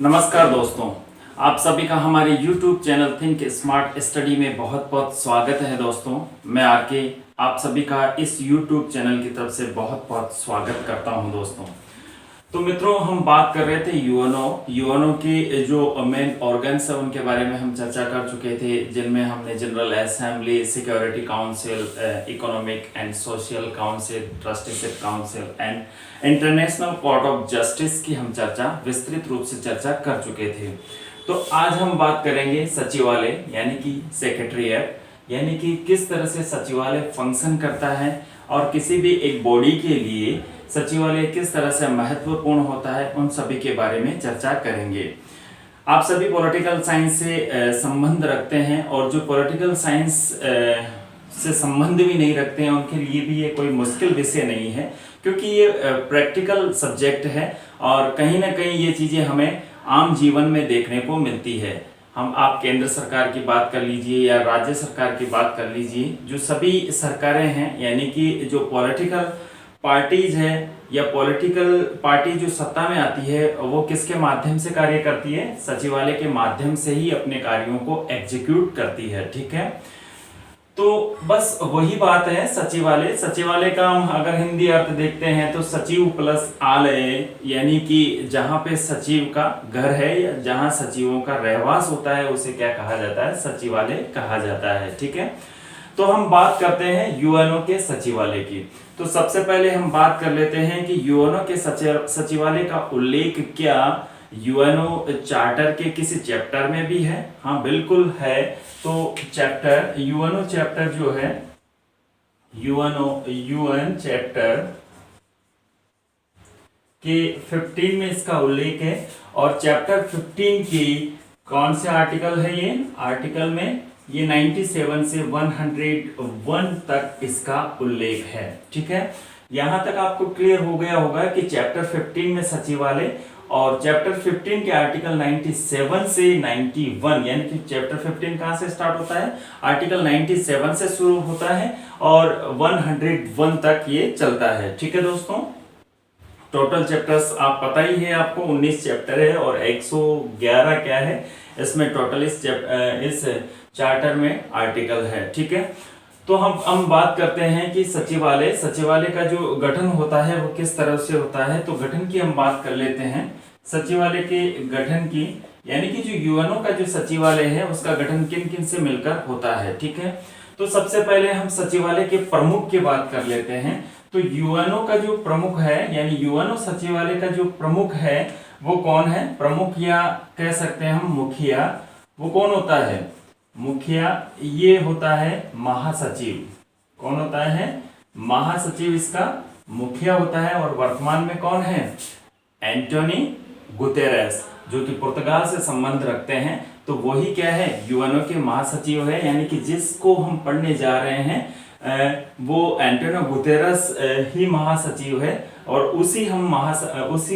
नमस्कार दोस्तों, आप सभी का हमारे YouTube channel think smart study में बहुत बहुत स्वागत है। दोस्तों मैं आके आप सभी का इस YouTube चैनल की तरफ से बहुत बहुत स्वागत करता हूं। दोस्तों तो मित्रों, हम बात कर रहे थे यूएनओ के जो मेन ऑर्गन्स है उनके बारे में हम चर्चा कर चुके थे, जिनमें हमने general assembly, security council, economic and social council, trusteeship council and international court of justice की हम चर्चा विस्तृत रूप से चर्चा कर चुके थे। तो आज हम बात करेंगे सचिवालय यानी कि सेक्रेटेरिएट, यानी कि किस तरह से सचिवालय फंक्शन करता है और किसी भी एक बॉडी के लिए सचिवालय किस तरह से महत्वपूर्ण होता है, उन सभी के बारे में चर्चा करेंगे। आप सभी पॉलिटिकल साइंस से संबंध रखते हैं और जो पॉलिटिकल साइंस से संबंध भी नहीं रखते हैं उनके लिए भी ये कोई मुश्किल विषय नहीं है, क्योंकि ये प्रैक्टिकल सब्जेक्ट है और कहीं ना कहीं ये चीज़ें हमें आम जीवन में देखने को मिलती है। आप केंद्र सरकार की बात कर लीजिए या राज्य सरकार की बात कर लीजिए, जो सभी सरकारें हैं यानी कि जो पॉलिटिकल पार्टीज है या पॉलिटिकल पार्टी जो सत्ता में आती है वो किसके माध्यम से कार्य करती है? सचिवालय के माध्यम से ही अपने कार्यों को एग्जीक्यूट करती है। ठीक है, तो बस वही बात है। सचिवालय का हम अगर हिंदी अर्थ देखते हैं तो सचिव प्लस आलय, यानी कि जहां पे सचिव का घर है या जहां सचिवों का रहवास होता है उसे क्या कहा जाता है? सचिवालय कहा जाता है। ठीक है, तो हम बात करते हैं यूएनओ के सचिवालय की। तो सबसे पहले हम बात कर लेते हैं कि यूएनओ के सचिवालय का उल्लेख क्या यूएनओ चार्टर के किसी चैप्टर में भी है? हाँ बिल्कुल है। तो यूएनओ चैप्टर जो है, यूएन चैप्टर के 15 में इसका उल्लेख है। और चैप्टर 15 की कौन से आर्टिकल है? ये आर्टिकल में ये 97 से 101 तक इसका उल्लेख है। ठीक है, यहां तक आपको क्लियर हो गया होगा कि चैप्टर 15 में सचिवालय और चैप्टर 15 के आर्टिकल 97 से 91, यानी कि चैप्टर 15 कहां से स्टार्ट होता है? आर्टिकल 97 से शुरू होता है और 101 तक ये चलता है। ठीक है दोस्तों, टोटल चैप्टर्स आप पता ही है आपको, 19 चैप्टर है और 111 क्या है इसमें टोटल इस चार्टर में आर्टिकल है। ठीक है, तो हम बात करते हैं कि सचिवालय का जो गठन होता है वो किस तरह से होता है। तो गठन की हम बात कर लेते हैं। सचिवालय के गठन की, यानी कि जो यूएनओ का जो सचिवालय है उसका गठन किन किन से मिलकर होता है। ठीक है, तो सबसे पहले हम सचिवालय के प्रमुख की बात कर लेते हैं। तो यूएनओ का जो प्रमुख है, यानी यूएनओ सचिवालय का जो प्रमुख है वो कौन है? प्रमुख या कह सकते हैं हम मुखिया, वो कौन होता है? मुखिया ये होता है महासचिव। कौन होता है? महासचिव इसका मुखिया होता है। और वर्तमान में कौन है? एंटोनी गुतेरेस, जो कि पुर्तगाल से संबंध रखते हैं। तो वही क्या है? यूएनओ के महासचिव है, यानी कि जिसको हम पढ़ने जा रहे हैं वो एंटोनियो गुतेरेस ही महासचिव है और उसी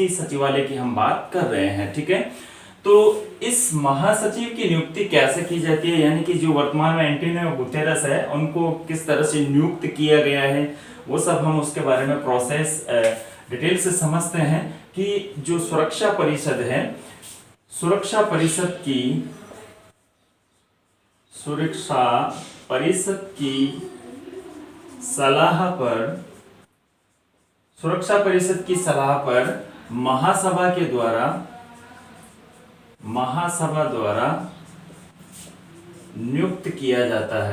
सचिवालय की हम बात कर रहे हैं। ठीक है, तो इस महासचिव की नियुक्ति कैसे की जाती है, यानी कि जो वर्तमान में एंटोनियो गुतेरेस है उनको किस तरह से नियुक्त किया गया है, वो सब हम उसके बारे में प्रोसेस डिटेल से समझते हैं। कि जो सुरक्षा परिषद है, सुरक्षा परिषद की सलाह पर महासभा द्वारा नियुक्त किया जाता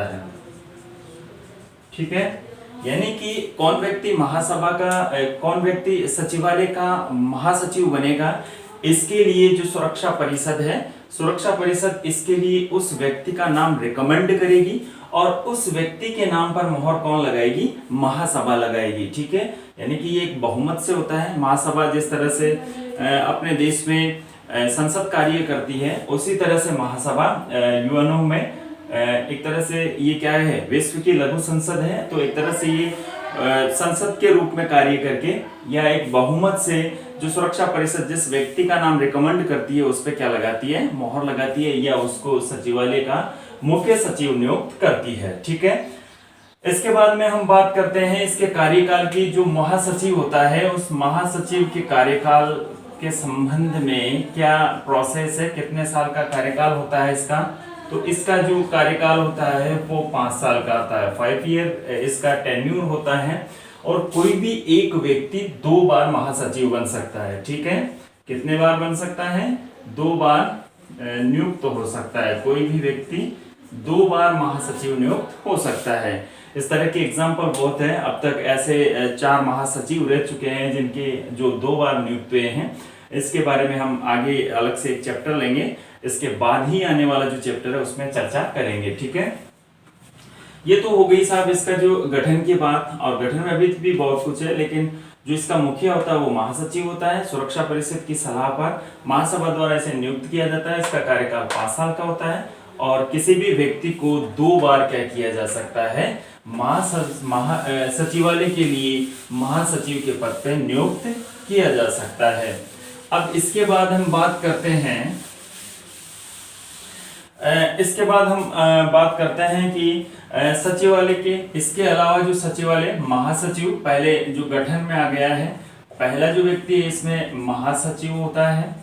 है। ठीक है, यानी कि कौन व्यक्ति सचिवालय का महासचिव बनेगा, इसके लिए जो सुरक्षा परिषद इसके लिए उस व्यक्ति का नाम रिकमेंड करेगी और उस व्यक्ति के नाम पर मोहर कौन लगाएगी? महासभा लगाएगी। ठीक है, यानी कि ये एक बहुमत से होता है। महासभा जिस तरह से अपने देश में संसद कार्य करती है, उसी तरह से महासभा यूएनओ में एक तरह से ये क्या है? विश्व की लघु संसद है। तो एक तरह से ये संसद के रूप में कार्य करके या एक बहुमत से जो सुरक्षा परिषद जिस व्यक्ति का नाम रिकमेंड करती है उस पर क्या लगाती है? मोहर लगाती है या उसको सचिवालय का मुख्य सचिव नियुक्त करती है। ठीक है, इसके बाद में हम बात करते हैं इसके कार्यकाल की। जो महासचिव होता है उस महासचिव के कार्यकाल के संबंध में क्या प्रोसेस है, कितने साल का कार्यकाल होता है इसका। तो इसका जो कार्यकाल होता है वो 5 साल का आता है, 5 ईयर इसका टेन्यूर होता है। और कोई भी एक व्यक्ति 2 बार महासचिव बन सकता है। ठीक है, कितने बार बन सकता है, 2 बार नियुक्त हो सकता है। कोई भी व्यक्ति 2 बार महासचिव नियुक्त हो सकता है। इस तरह के एग्जाम्पल बहुत है। अब तक ऐसे 4 महासचिव रह चुके हैं जिनके जो 2 बार नियुक्त हुए हैं। इसके बारे में हम आगे अलग से एक चैप्टर लेंगे, इसके बाद ही आने वाला जो चैप्टर है उसमें चर्चा करेंगे। ठीक है, ये तो हो गई साहब इसका जो गठन की बात। और गठन में अभी भी बहुत कुछ है, लेकिन जो इसका मुखिया होता है वो महासचिव होता है। सुरक्षा परिषद की सलाह पर महासभा द्वारा इसे नियुक्त किया जाता है। इसका कार्यकाल 5 साल का होता है। और किसी भी व्यक्ति को 2 बार क्या किया जा सकता है, सचिवालय के लिए महासचिव के पद पर नियुक्त किया जा सकता है। अब इसके बाद हम बात करते हैं कि सचिवालय के इसके अलावा जो सचिवालय महासचिव पहले जो गठन में आ गया है, पहला जो व्यक्ति इसमें महासचिव होता है।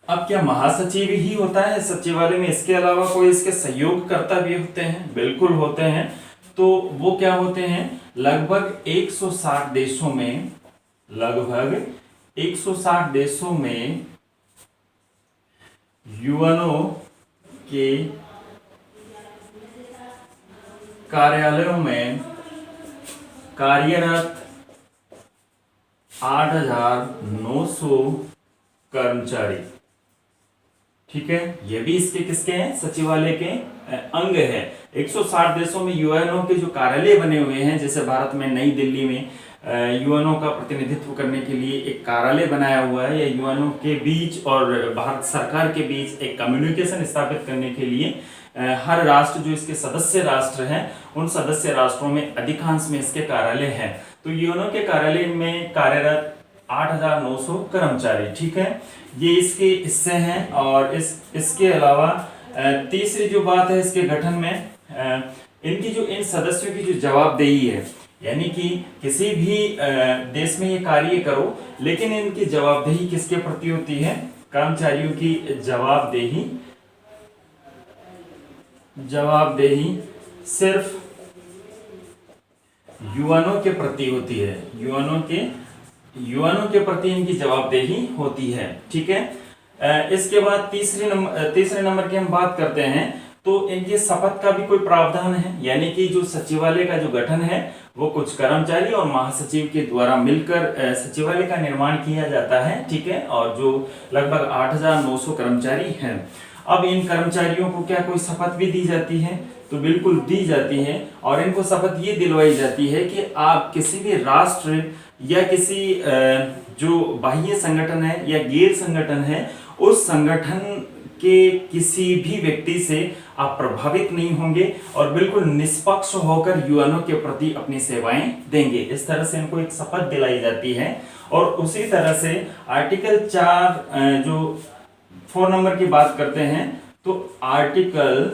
अब क्या महासचिव ही होता है सचिवालय में, इसके अलावा कोई इसके सहयोगकर्ता भी होते हैं? बिल्कुल होते हैं। तो वो क्या होते हैं, लगभग 160 देशों में यूएनओ के कार्यालयों में कार्यरत 8,900 कर्मचारी। ठीक है, ये भी इसके किसके हैं, सचिवालय के अंग है। 160 देशों में यूएनओ के जो कार्यालय बने हुए हैं, जैसे भारत में नई दिल्ली में यूएनओ का प्रतिनिधित्व करने के लिए एक कार्यालय बनाया हुआ है, या यूएनओ के बीच और भारत सरकार के बीच एक कम्युनिकेशन स्थापित करने के लिए हर राष्ट्र जो इसके सदस्य राष्ट्र हैं उन सदस्य राष्ट्रों में अधिकांश में इसके कार्यालय हैं। तो यूएनओ के कार्यालय में कार्यरत 8,900 कर्मचारी। ठीक है, ये इसके हिस्से हैं। और इसके अलावा तीसरी जो बात है इसके गठन में, इनकी जो इन सदस्यों की जो जवाबदेही है, यानी कि किसी भी देश में ये कार्य करो, लेकिन इनकी जवाबदेही किसके प्रति होती है, कर्मचारियों की जवाबदेही सिर्फ यूएनओ के प्रति होती है। यूएनओ के प्रति इनकी जवाबदेही होती है। ठीक है, इसके बाद तीसरे नंबर की हम बात करते हैं तो इनके शपथ का भी कोई प्रावधान है, यानी कि जो सचिवालय का जो गठन है वो कुछ कर्मचारी और महासचिव के द्वारा मिलकर सचिवालय का निर्माण किया जाता है। ठीक है, और जो लगभग 8,900 कर्मचारी हैं। अब इन कर्मचारियों को क्या कोई शपथ भी दी जाती है? तो बिल्कुल दी जाती है। और इनको शपथ ये दिलवाई जाती है कि आप किसी भी राष्ट्र या किसी जो बाह्य संगठन है या गैर संगठन है, उस संगठन के किसी भी व्यक्ति से आप प्रभावित नहीं होंगे और बिल्कुल निष्पक्ष होकर यूएनओ के प्रति अपनी सेवाएं देंगे। इस तरह से इनको एक शपथ दिलाई जाती है। और उसी तरह से आर्टिकल 4 जो 4 नंबर की बात करते हैं, तो आर्टिकल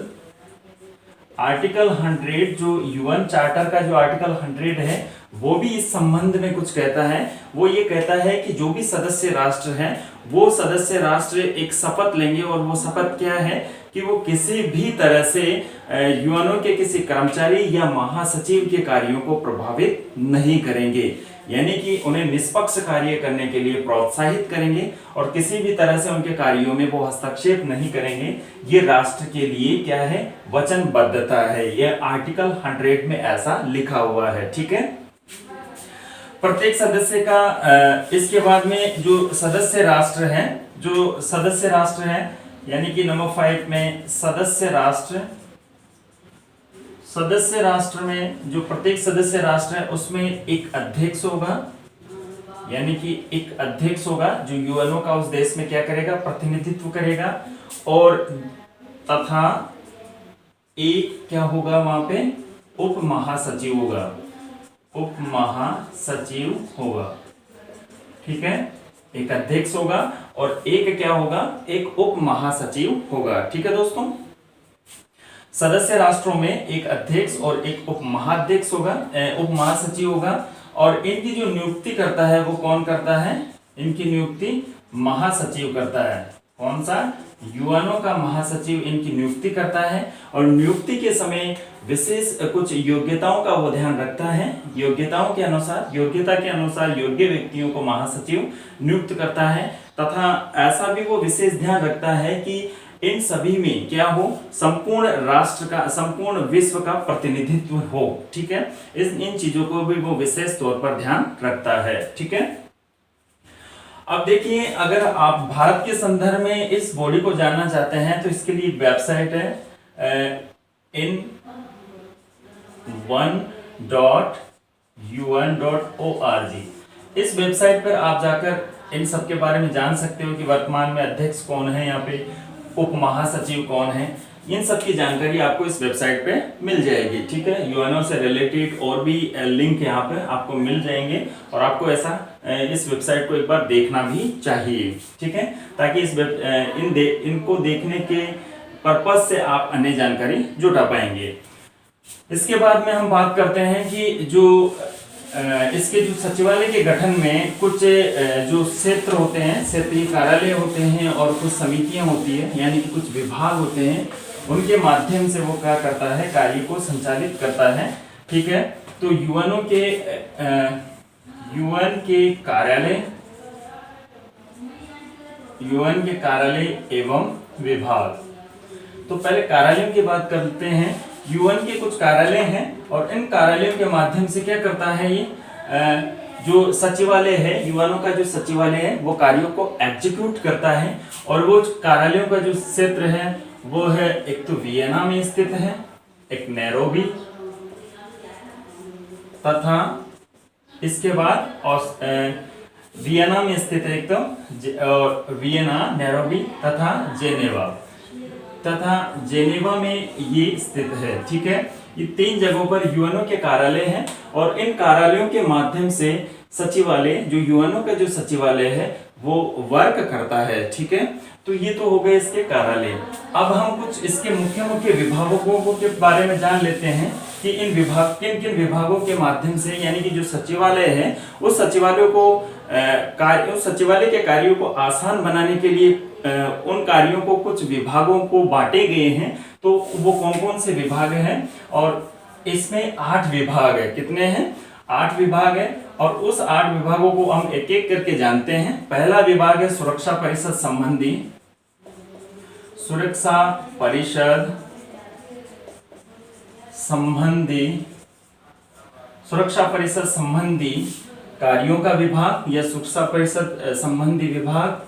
100 जो यूएन चार्टर का जो आर्टिकल 100 है वो भी इस संबंध में कुछ कहता है। वो ये कहता है कि जो भी सदस्य राष्ट्र हैं वो सदस्य राष्ट्र एक शपथ लेंगे, और वो शपथ क्या है कि वो किसी भी तरह से यूएनओ के किसी कर्मचारी या महासचिव के कार्यों को प्रभावित नहीं करेंगे, यानी कि उन्हें निष्पक्ष कार्य करने के लिए प्रोत्साहित करेंगे और किसी भी तरह से उनके कार्यों में वो हस्तक्षेप नहीं करेंगे। ये राष्ट्र के लिए क्या है, वचनबद्धता है। ये आर्टिकल 100 में ऐसा लिखा हुआ है। ठीक है, प्रत्येक सदस्य का इसके बाद में जो सदस्य राष्ट्र हैं, यानी कि नंबर 5 में सदस्य राष्ट्र में जो प्रत्येक सदस्य राष्ट्र है उसमें एक अध्यक्ष होगा, यानी कि एक अध्यक्ष होगा जो यूएनओ का उस देश में क्या करेगा, प्रतिनिधित्व करेगा। और तथा एक क्या होगा वहां पे, उप महासचिव होगा। ठीक है, एक अध्यक्ष होगा और एक क्या होगा, एक उप महासचिव होगा। ठीक है दोस्तों, सदस्य राष्ट्रों में एक अध्यक्ष और एक उप महाध्यक्ष होगा, उप महासचिव होगा। और इनकी जो नियुक्ति करता है वो कौन करता है? इनकी नियुक्ति महासचिव करता है। कौन सा? यूएनओ का महासचिव इनकी नियुक्ति करता है। और नियुक्ति के समय विशेष कुछ योग्यताओं का वो ध्यान रखता है। योग्यता के अनुसार योग्य व्यक्तियों को महासचिव नियुक्त करता है, तथा ऐसा भी वो विशेष ध्यान रखता है कि इन सभी में क्या हो? संपूर्ण राष्ट्र का, संपूर्ण विश्व का प्रतिनिधित्व हो। ठीक है, इन चीजों को भी वो विशेष तौर पर ध्यान रखता है। ठीक है, अब देखिए, अगर आप भारत के संदर्भ में इस बॉडी को जानना चाहते हैं तो इसके लिए वेबसाइट है in1.un.org। इस वेबसाइट पर आप जाकर इन सब के बारे में जान सकते हो कि वर्तमान में अध्यक्ष कौन है, यहाँ पे उप महासचिव कौन है। इन सब की जानकारी आपको इस वेबसाइट पे मिल जाएगी। ठीक है, यूएनओ से रिलेटेड और भी लिंक यहाँ पे आपको मिल जाएंगे, और आपको ऐसा इस वेबसाइट को एक बार देखना भी चाहिए। ठीक है, ताकि इनको देखने के पर्पस से आप अन्य जानकारी जुटा पाएंगे। इसके बाद में हम बात करते हैं कि जो इसके जो सचिवालय के गठन में कुछ जो क्षेत्र होते हैं, क्षेत्रीय कार्यालय होते हैं, और कुछ समितियां होती है, यानी कि कुछ विभाग होते हैं, उनके माध्यम से वो क्या करता है? कार्य को संचालित करता है। ठीक है, तो यूएन के कार्यालय एवं विभाग। तो पहले कार्यालयों की बात करते हैं। यूएन के कुछ कार्यालय हैं, और इन कार्यालयों के माध्यम से क्या करता है ये जो सचिवालय है, यूएनओ का जो सचिवालय है, वो कार्यों को एग्जीक्यूट करता है। और वो कार्यालयों का जो क्षेत्र है वो है, एक तो वियना में स्थित है, एक नैरोबी, तथा इसके बाद वियना में स्थित है एक तो, और वियना, नैरोबी तथा जेनेवा में ये स्थित है। ठीक है, ये 3 जगहों पर यूएनओ के कार्यालय हैं, और इन कार्यालयों के माध्यम से सचिवालय, जो यूएनओ का जो सचिवालय है, वो वर्क करता है। ठीक है, तो ये तो हो गए इसके कार्यालय। अब हम कुछ इसके मुख्य विभागों के बारे में जान लेते हैं कि किन विभागों के माध्यम से, यानी कि जो सचिवालय है, उस सचिवालय के कार्यों को आसान बनाने के लिए उन कार्यों को कुछ विभागों को बांटे गए हैं। तो वो कौन कौन से विभाग हैं? और इसमें 8 विभाग है। कितने हैं? 8 विभाग है, और उस 8 विभागों को हम एक एक करके जानते हैं। पहला विभाग है सुरक्षा परिषद संबंधी कार्यों का विभाग, या सुरक्षा परिषद संबंधी विभाग,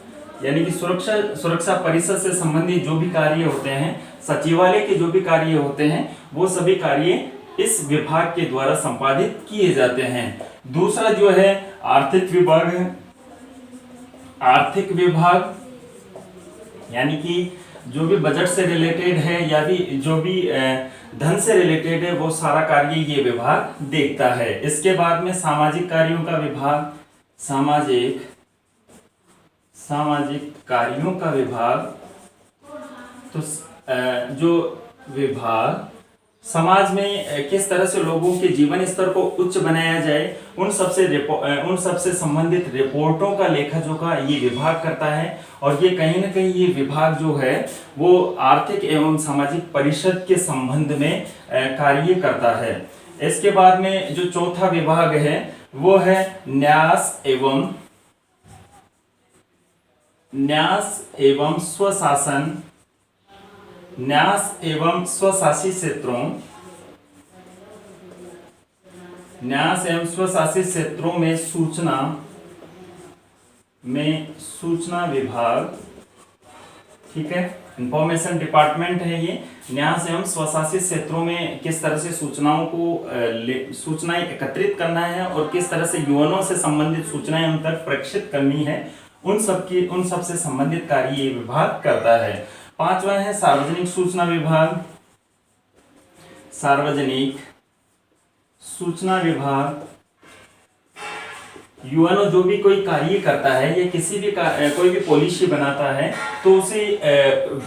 यानी कि सुरक्षा परिषद से संबंधित जो भी कार्य होते हैं, सचिवालय के जो भी कार्य होते हैं, वो सभी कार्य इस विभाग के द्वारा संपादित किए जाते हैं। दूसरा जो है आर्थिक विभाग है। आर्थिक विभाग यानी कि जो भी बजट से रिलेटेड है, या भी जो भी धन से रिलेटेड है, वो सारा कार्य ये विभाग देखता है। इसके बाद में सामाजिक कार्यों का विभाग, सामाजिक कार्यों का विभाग, तो जो विभाग समाज में किस तरह से लोगों के जीवन स्तर को उच्च बनाया जाए, उन सबसे संबंधित रिपोर्टों का लेखा जोखा ये विभाग करता है। और ये कहीं ना कहीं ये विभाग जो है वो आर्थिक एवं सामाजिक परिषद के संबंध में कार्य करता है। इसके बाद में जो चौथा विभाग है वो है न्यास एवं स्वशासी क्षेत्रों में सूचना विभाग। ठीक है, इंफॉर्मेशन डिपार्टमेंट है ये। न्यास एवं स्वशासित क्षेत्रों में किस तरह से सूचनाएं एकत्रित करना है, और किस तरह से यूएनओ से संबंधित सूचनाएं उन तक प्रेषित करनी है, उन सब से संबंधित कार्य ये विभाग करता है। 5वां है सार्वजनिक सूचना विभाग। सार्वजनिक सूचना विभाग यूएनओ जो भी कोई कार्य करता है या किसी भी कोई भी पॉलिसी बनाता है तो उसे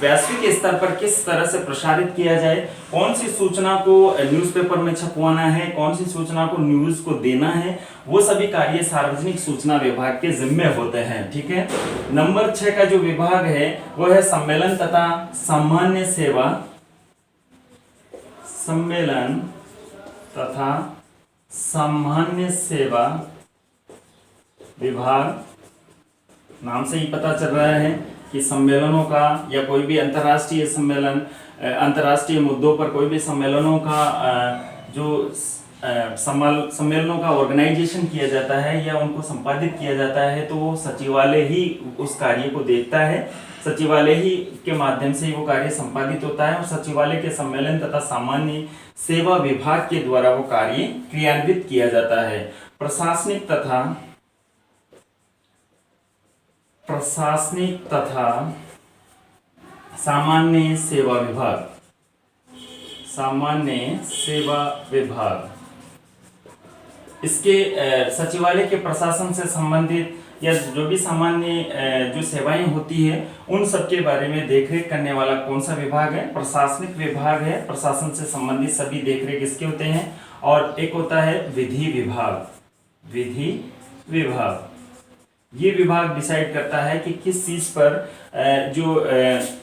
वैश्विक स्तर पर किस तरह से प्रसारित किया जाए, कौन सी सूचना को न्यूज़पेपर में छपवाना है, कौन सी सूचना को न्यूज़ को देना है, वो सभी कार्य सार्वजनिक सूचना विभाग के जिम्मे होते हैं। ठीक है। नंबर 6 का जो विभाग है वो है सम्मेलन तथा सामान्य सेवा, सम्मेलन तथा सामान्य सेवा विभाग। नाम से ही पता चल रहा है कि सम्मेलनों का या कोई भी अंतर्राष्ट्रीय सम्मेलन, अंतर्राष्ट्रीय मुद्दों पर कोई भी सम्मेलनों का जो सम्मेलनों का ऑर्गेनाइजेशन किया जाता है या उनको संपादित किया जाता है तो वो सचिवालय ही उस कार्य को देखता है, सचिवालय ही के माध्यम से वो कार्य संपादित होता है और सचिवालय के सम्मेलन तथा सामान्य सेवा विभाग के द्वारा वो कार्य क्रियान्वित किया जाता है। प्रशासनिक तथा सामान्य सेवा विभाग, सामान्य सेवा विभाग इसके सचिवालय के प्रशासन से संबंधित या जो भी सामान्य जो सेवाएं होती है उन सब के बारे में देखरेख करने वाला कौन सा विभाग है? प्रशासनिक विभाग है। प्रशासन से संबंधित सभी देखरेख इसके होते हैं। और एक होता है विधि विभाग, विधि विभाग। ये विभाग डिसाइड करता है कि किस चीज पर जो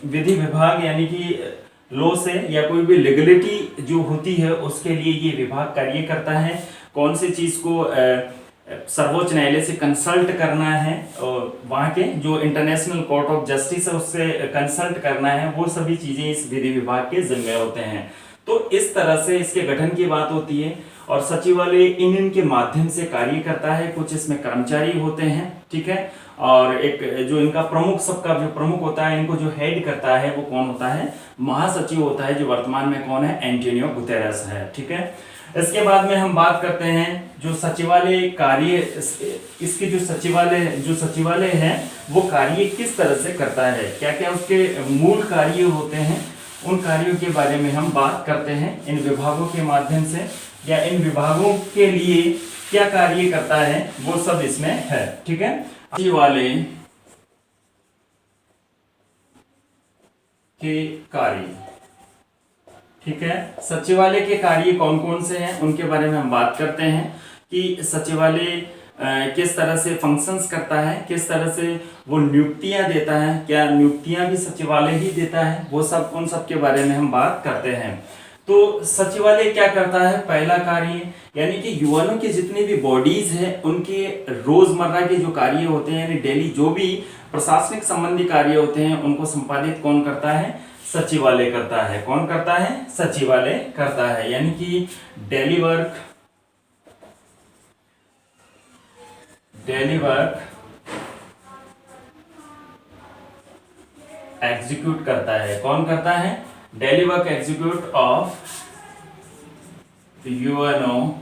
विधि विभाग यानी कि लॉ से या कोई भी लीगलिटी जो होती है उसके लिए ये विभाग कार्य करता है। कौन सी चीज को सर्वोच्च न्यायालय से कंसल्ट करना है और वहाँ के जो इंटरनेशनल कोर्ट ऑफ जस्टिस है उससे कंसल्ट करना है, वो सभी चीजें इस विधि विभाग के जिम्मे होते हैं। तो इस तरह से इसके गठन की बात होती है और सचिवालय इनके माध्यम से कार्य करता है। कुछ इसमें कर्मचारी होते हैं, ठीक है। और एक जो इनका प्रमुख, सबका जो प्रमुख होता है, इनको जो हेड करता है वो कौन होता है? महासचिव होता है, जो वर्तमान में कौन है? एंटोनियो गुतेरेस है, ठीक है। इसके बाद में हम बात करते हैं जो सचिवालय कार्य, इसकी जो सचिवालय है वो कार्य किस तरह से करता है, क्या क्या उसके मूल कार्य होते हैं, उन कार्यों के बारे में हम बात करते हैं। इन विभागों के माध्यम से या इन विभागों के लिए क्या कार्य करता है वो सब इसमें है, ठीक है। सचिवालय के कार्य, ठीक है। सचिवालय के कार्य कौन कौन से हैं उनके बारे में हम बात करते हैं कि सचिवालय किस तरह से फंक्शंस करता है, किस तरह से वो नियुक्तियां देता है, क्या नियुक्तियां भी सचिवालय ही देता है, वो सब उन सब के बारे में हम बात करते हैं। तो सचिवालय क्या करता है? पहला कार्य यानी कि यूएनओ की जितनी भी बॉडीज है उनके रोजमर्रा के जो कार्य होते हैं, यानी डेली जो भी प्रशासनिक संबंधी कार्य होते हैं उनको संपादित कौन करता है? सचिवालय करता है। कौन करता है? सचिवालय करता है। यानी कि डेली वर्क एग्जीक्यूट करता है। कौन करता है? Daily work execute of UNO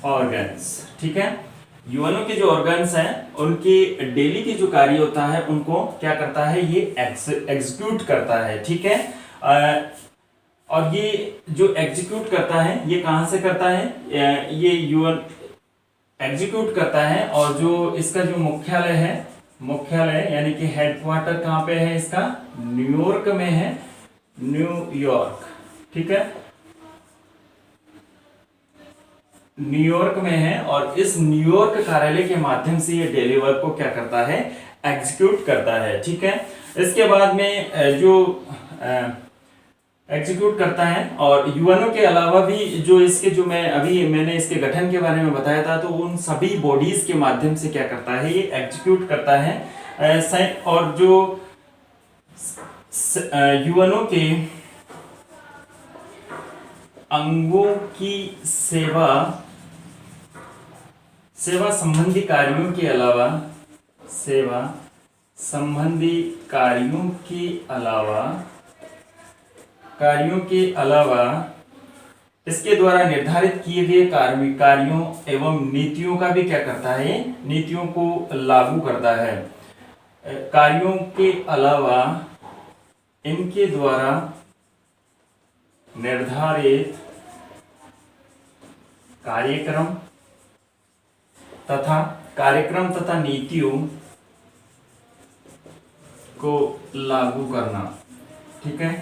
organs, ठीक है। यूएनओ के जो ऑर्गन्स हैं उनके डेली के जो कार्य होता है उनको क्या करता है? ये एग्जीक्यूट करता है, ठीक है। और ये जो एग्जीक्यूट करता है ये कहां से करता है? ये यूएन एग्जीक्यूट करता है और जो इसका जो मुख्यालय यानी कि हेडक्वार्टर कहां पे है इसका? न्यूयॉर्क में है, न्यूयॉर्क, ठीक है, न्यूयॉर्क में है। और इस न्यूयॉर्क कार्यालय के माध्यम से ये डेली वर्क को क्या करता है? एग्जीक्यूट करता है, ठीक है। इसके बाद में जो एग्जीक्यूट करता है और यूएनओ के अलावा भी जो इसके जो मैंने इसके गठन के बारे में बताया था, तो उन सभी बॉडीज के माध्यम से क्या करता है? ये एग्जीक्यूट करता है। और जो यूएनओ के अंगों की सेवा संबंधी कार्यों के अलावा, सेवा संबंधी कार्यों के अलावा इसके द्वारा निर्धारित किए गए कार्यों एवं नीतियों का भी क्या करता है? नीतियों को लागू करता है। कार्यों के अलावा इनके द्वारा निर्धारित कार्यक्रम तथा कार्यक्रम तथा नीतियों को लागू करना। ठीक है,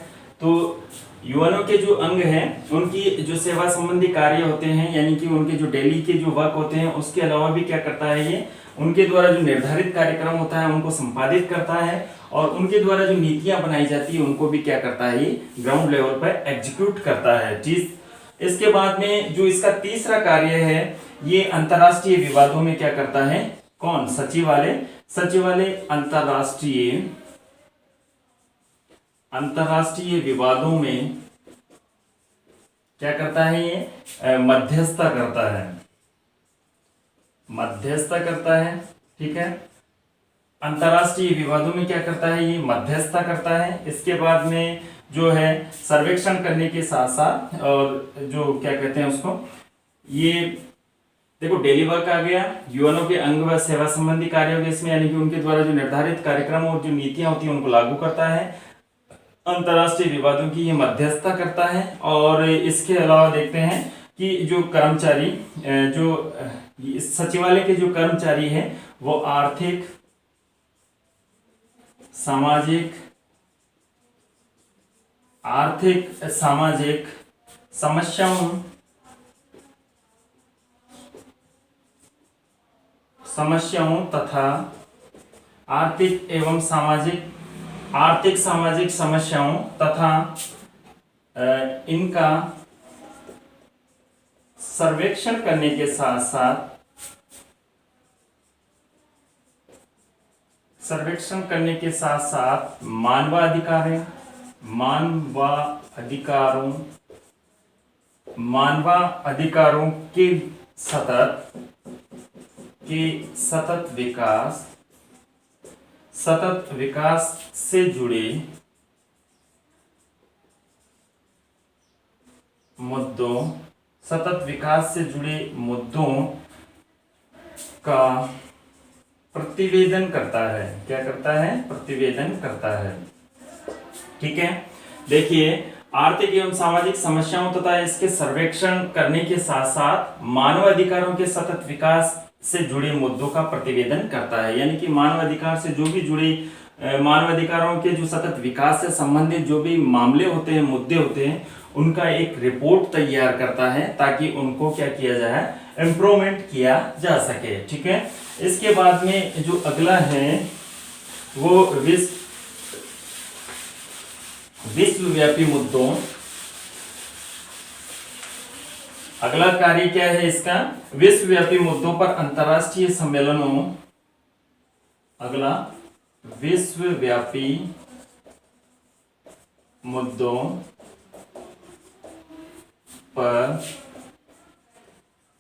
तो यूएनओ के जो अंग हैं उनकी जो सेवा संबंधी कार्य होते हैं, यानी कि उनके जो डेली के जो वर्क होते हैं, उसके अलावा भी क्या करता है ये, उनके द्वारा जो निर्धारित कार्यक्रम होता है उनको संपादित करता है, और उनके द्वारा जो नीतियां बनाई जाती है उनको भी क्या करता है, ये ग्राउंड लेवल पर एग्जीक्यूट करता है। चीज इसके बाद में जो इसका तीसरा कार्य है, ये अंतरराष्ट्रीय विवादों में क्या करता है, कौन, सचिवालय। सचिवालय अंतरराष्ट्रीय विवादों में क्या करता है, ये मध्यस्थता करता है, मध्यस्थता करता है। ठीक है, अंतरराष्ट्रीय विवादों में क्या करता है, ये मध्यस्थता करता है। इसके बाद में जो है सर्वेक्षण करने के साथ साथ, और जो क्या कहते हैं उसको, ये देखो डेली वर्क आ गया, यूएनओ के अंग व सेवा संबंधी कार्य हो गए इसमें, यानी कि उनके द्वारा जो निर्धारित कार्यक्रम और जो नीतियां होती हैं उनको लागू करता है। अंतरराष्ट्रीय विवादों की ये मध्यस्थता करता है। और इसके अलावा देखते हैं कि जो कर्मचारी, जो सचिवालय के जो कर्मचारी हैं वो आर्थिक, सामाजिक समस्याओं तथा आर्थिक सामाजिक समस्याओं तथा इनका सर्वेक्षण करने के साथ साथ मानवाधिकारों के सतत विकास से जुड़े मुद्दों का प्रतिवेदन करता है। क्या करता है, प्रतिवेदन करता है। ठीक है, देखिए आर्थिक एवं सामाजिक समस्याओं तथा इसके सर्वेक्षण करने के साथ साथ मानवाधिकारों के सतत विकास से जुड़े मुद्दों का प्रतिवेदन करता है, यानी कि मानवाधिकार से जो भी जुड़े, मानवाधिकारों के जो सतत विकास से संबंधित जो भी मामले होते हैं, मुद्दे होते हैं, उनका एक रिपोर्ट तैयार करता है ताकि उनको क्या किया जाए, इम्प्रूवमेंट किया जा सके। ठीक है, इसके बाद में जो अगला है वो विश्वव्यापी मुद्दों, अगला कार्य क्या है इसका, विश्वव्यापी मुद्दों पर अंतरराष्ट्रीय सम्मेलनों, अगला विश्वव्यापी मुद्दों पर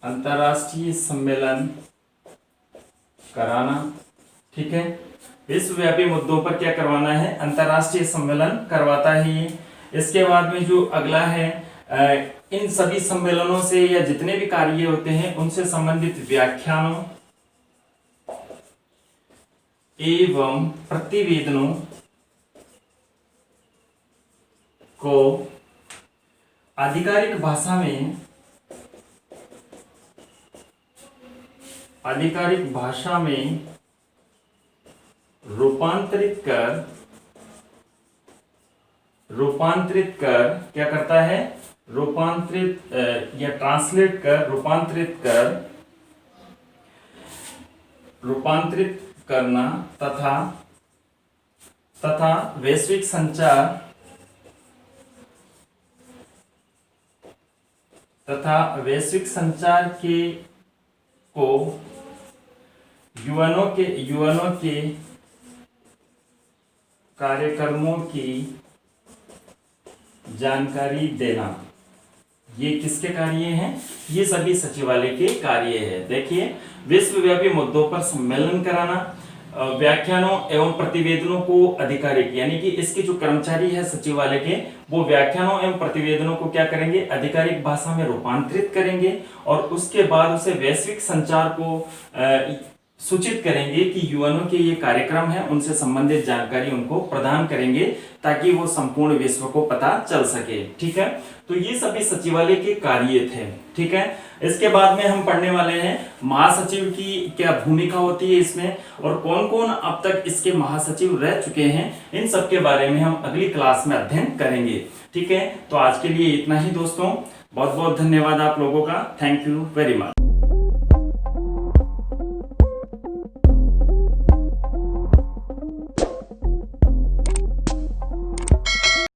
अंतरराष्ट्रीय सम्मेलन कराना। ठीक है, विश्वव्यापी मुद्दों पर क्या करवाना है, अंतरराष्ट्रीय सम्मेलन करवाता है ये। इसके बाद में जो अगला है, इन सभी सम्मेलनों से या जितने भी कार्य होते हैं उनसे संबंधित व्याख्यानों एवं प्रतिवेदनों को आधिकारिक भाषा में रूपांतरित कर क्या करता है, रूपांतरित करना तथा वैश्विक संचार को यूएनओ के कार्यक्रमों की जानकारी देना। ये किसके कार्य हैं, ये सभी सचिवालय के कार्य है। देखिए, विश्वव्यापी मुद्दों पर सम्मेलन कराना, व्याख्यानों एवं प्रतिवेदनों को आधिकारिक, यानी कि इसके जो कर्मचारी है सचिवालय के, वो व्याख्यानों एवं प्रतिवेदनों को क्या करेंगे, आधिकारिक भाषा में रूपांतरित करेंगे, और उसके बाद उसे वैश्विक संचार को सूचित करेंगे कि यूएनओ के ये कार्यक्रम है, उनसे संबंधित जानकारी उनको प्रदान करेंगे ताकि वो संपूर्ण विश्व को पता चल सके। ठीक है, तो ये सभी सचिवालय के कार्य थे। ठीक है, इसके बाद में हम पढ़ने वाले हैं महासचिव की क्या भूमिका होती है इसमें, और कौन कौन अब तक इसके महासचिव रह चुके हैं, इन सब के बारे में हम अगली क्लास में अध्ययन करेंगे। ठीक है, तो आज के लिए इतना ही दोस्तों। बहुत बहुत धन्यवाद आप लोगों का। Thank you very much.